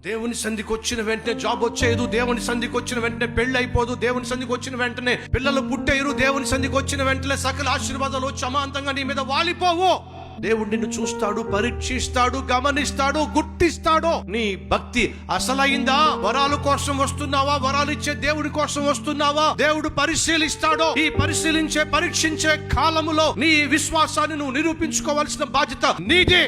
దేవుని సంధికి వచ్చిన వెంటనే జాబ్ వచ్చేయదు, దేవుని సంధికి వచ్చిన వెంటనే పెళ్లి అయిపోదు, దేవుని సంధికి వచ్చిన వెంటనే పిల్లలు పుట్టేయరు, దేవుని సంధికి వచ్చిన వెంటనే సకల ఆశీర్వాదాలు వచ్చి అమాంతంగా నీ మీద వాలిపోవు. దేవుడు నిన్ను చూస్తాడు, పరీక్షిస్తాడు, గమనిస్తాడు, గుర్తిస్తాడు. నీ భక్తి అసలైందా? వరాల కోసం వస్తున్నావా? వరాలు ఇచ్చే దేవుడి కోసం వస్తున్నావా? దేవుడు పరిశీలిస్తాడు. ఈ పరిశీలించే పరీక్షించే కాలములో నీ విశ్వాసాన్ని నువ్వు నిరూపించుకోవాల్సిన బాధ్యత నీదే.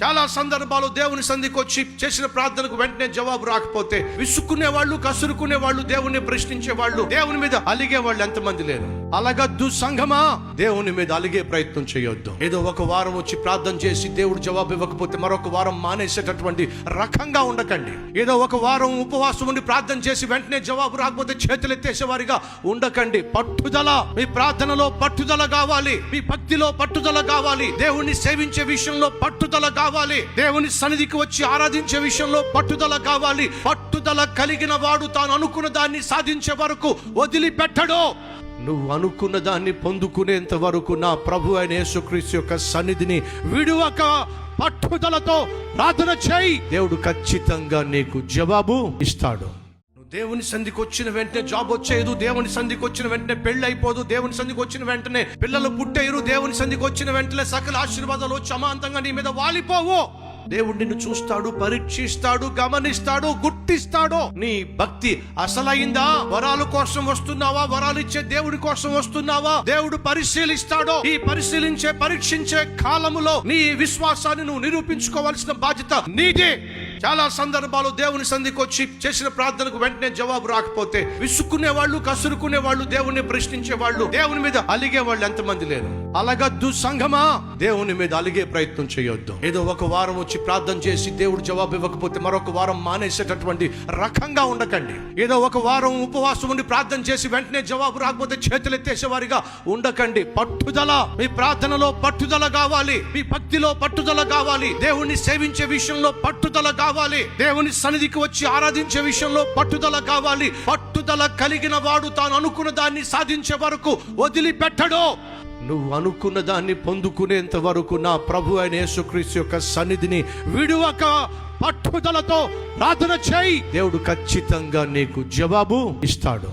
చాలా సందర్భాలు దేవుని సంధికి వచ్చి చేసిన ప్రార్థనకు వెంటనే జవాబు రాకపోతే విసుక్కునే వాళ్ళు, కసురుకునే వాళ్ళు, దేవుని ప్రశ్నించే వాళ్ళు, దేవుని మీద అలిగే వాళ్ళు ఎంతమంది లేరు? అలగద్దు సంఘమా, దేవుని మీద అలిగే ప్రయత్నం చేయొద్దు. ఏదో ఒక వారం వచ్చి ప్రార్థన చేసి దేవుడు జవాబు ఇవ్వకపోతే మరొక వారం మానేసేటటువంటి రకంగా ఉండకండి. ఏదో ఒక వారం ఉపవాసం ఉండి ప్రార్థన చేసి వెంటనే జవాబు రాకపోతే చేతులు ఎత్తేసేవారిగా ఉండకండి. పట్టుదల, మీ ప్రార్థనలో పట్టుదల కావాలి, మీ భక్తిలో పట్టుదల కావాలి, దేవుణ్ణి సేవించే విషయంలో పట్టుదల కావాలి, దేవుని సన్నిధికి వచ్చి ఆరాధించే విషయంలో పట్టుదల కావాలి. పట్టుదల కలిగిన వాడు తాను అనుకున్న దాన్ని సాధించే వరకు వదిలిపెట్టడు. నువ్వు అనుకున్న దాన్ని పొందుకునేంత వరకు నా ప్రభు అయిన యేసుక్రీస్తు యొక్క సన్నిధిని విడువక పట్టుదలతో ప్రార్థన చేయి. దేవుడు ఖచ్చితంగా నీకు జవాబు ఇస్తాడు. దేవుని సంధికి వచ్చిన వెంటనే జాబ్ వచ్చేయదు, దేవుని సంధికి వచ్చిన వెంటనే పెళ్లి అయిపోదు, దేవుని సంధికి వచ్చిన వెంటనే పిల్లలు పుట్టేయరు, దేవుని సంధికి వచ్చిన వెంటనే సకల ఆశీర్వాదాలు వచ్చి అమాంతంగా నీ మీద వాలిపోవు. దేవుడు నిన్ను చూస్తాడు, పరీక్షిస్తాడు, గమనిస్తాడు, గుర్తిస్తాడు. నీ భక్తి అసలైందా? వరాల కోసం వస్తున్నావా? వరాలు ఇచ్చే దేవుడి కోసం వస్తున్నావా? దేవుడు పరిశీలిస్తాడు. ఈ పరిశీలించే పరీక్షించే కాలములో నీ విశ్వాసాన్ని నువ్వు నిరూపించుకోవాల్సిన బాధ్యత నీదే. చాలా సందర్భాలు దేవుని సంధికి వచ్చి చేసిన ప్రార్థనకు వెంటనే జవాబు రాకపోతే విసుక్కునే వాళ్ళు, కసురుకునే వాళ్ళు, దేవుని ప్రశ్నించే వాళ్ళు, దేవుని మీద అలిగే వాళ్ళు ఎంతమంది లేరు? అలగద్దు సంఘమా, దేవుని మీద అలిగే ప్రయత్నం చేయొద్దు. ఏదో ఒక వారం వచ్చి ప్రార్థన చేసి దేవుడు జవాబు ఇవ్వకపోతే మరొక వారం మానేసేటటువంటి రకంగా ఉండకండి. ఏదో ఒక వారం ఉపవాసం ఉండి ప్రార్థన చేసి వెంటనే జవాబు రాకపోతే చేతులు ఎత్తేసేవారిగా ఉండకండి. పట్టుదల, మీ ప్రార్థనలో పట్టుదల కావాలి, మీ భక్తిలో పట్టుదల కావాలి, దేవుణ్ణి సేవించే విషయంలో పట్టుదల కావాలి, దేవుని సన్నిధికి వచ్చి ఆరాధించే విషయంలో పట్టుదల కావాలి. పట్టుదల కలిగిన వాడు తాను అనుకున్న దాన్ని సాధించే వరకు వదిలిపెట్టడు. నువ్వు అనుకున్న దాన్ని పొందుకునేంత వరకు నా ప్రభు అయిన యేసుక్రీస్తు యొక్క సన్నిధిని విడువక పట్టుదలతో ప్రార్థన చేయి. దేవుడు ఖచ్చితంగా నీకు జవాబు ఇస్తాడు.